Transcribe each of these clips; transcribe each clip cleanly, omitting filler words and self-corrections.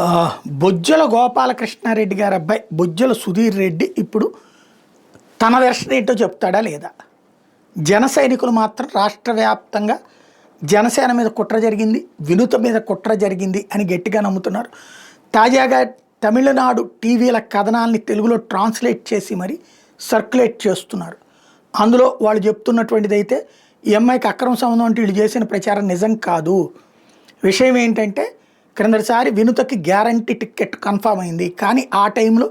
ఆ, బొజ్జల గోపాలకృష్ణారెడ్డి గారి అబ్బాయి బొజ్జల సుధీర్ రెడ్డి ఇప్పుడు తన వెర్షన్ ఏంటో చెప్తాడా లేదా? జన సైనికులు మాత్రం రాష్ట్ర వ్యాప్తంగా జనసేన మీద కుట్ర జరిగింది, వినుత మీద కుట్ర జరిగింది అని గట్టిగా నమ్ముతున్నారు. తాజాగా తమిళనాడు టీవీల కథనాల్ని తెలుగులో ట్రాన్స్లేట్ చేసి మరి సర్క్యులేట్ చేస్తున్నారు. అందులో వాళ్ళు చెప్తున్నటువంటిది అయితే ఈ అమ్మాయికి అక్రమ సంబంధం అంటే వీళ్ళు చేసిన ప్రచారం నిజం కాదు. విషయం ఏంటంటే క్రిందటిసారి వినుతకి గ్యారంటీ టికెట్ కన్ఫామ్ అయింది, కానీ ఆ టైంలో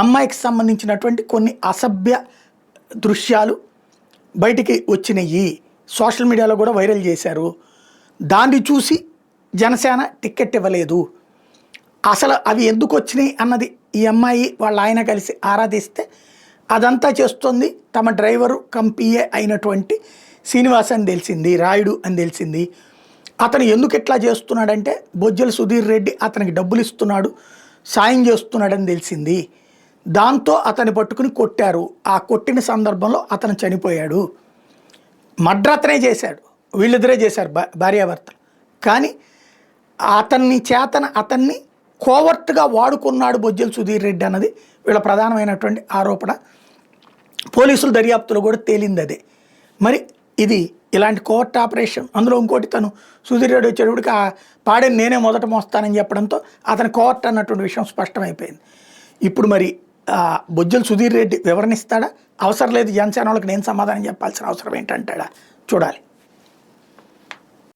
అమ్మాయికి సంబంధించినటువంటి కొన్ని అసభ్య దృశ్యాలు బయటికి వచ్చినాయి, సోషల్ మీడియాలో కూడా వైరల్ చేశారు. దాన్ని చూసి జనసేన టికెట్ ఇవ్వలేదు. అసలు అవి ఎందుకు వచ్చినాయి అన్నది ఈ అమ్మాయి వాళ్ళ ఆయన కలిసి ఆరాధిస్తే అదంతా చేస్తుంది తమ డ్రైవరు కంపిఏ అయినటువంటి శ్రీనివాస్ అని తెలిసింది, రాయుడు అని తెలిసింది. అతను ఎందుకు ఇట్లా చేస్తున్నాడంటే బొజ్జల సుధీర్ రెడ్డి అతనికి డబ్బులు ఇస్తున్నాడు, సాయం చేస్తున్నాడని తెలిసింది. దాంతో అతన్ని పట్టుకుని కొట్టారు. ఆ కొట్టిన సందర్భంలో అతను చనిపోయాడు. మర్డర్ అతనే చేశాడు, వీళ్ళిద్దరే చేశారు భార్యాభర్తలు. కానీ అతన్ని కోవర్ట్గా వాడుకున్నాడు బొజ్జల సుధీర్ రెడ్డి అన్నది వీళ్ళ ప్రధానమైనటువంటి ఆరోపణ. పోలీసుల దర్యాప్తులో కూడా తేలింది అదే. మరి ఇది ఇలాంటి కోవర్ట్ ఆపరేషన్. అందులో ఇంకోటి, తను సుధీర్ రెడ్డి వచ్చేటప్పటికి ఆ పాడేని నేనే మొదట మోస్తానని చెప్పడంతో అతని కోవర్ట్ అన్నటువంటి విషయం స్పష్టమైపోయింది. ఇప్పుడు మరి బొజ్జల సుధీర్ రెడ్డి వివరణిస్తాడా? అవసరం లేదు జనసేన వాళ్ళకి నేను సమాధానం చెప్పాల్సిన అవసరం ఏంటంటాడా? చూడాలి.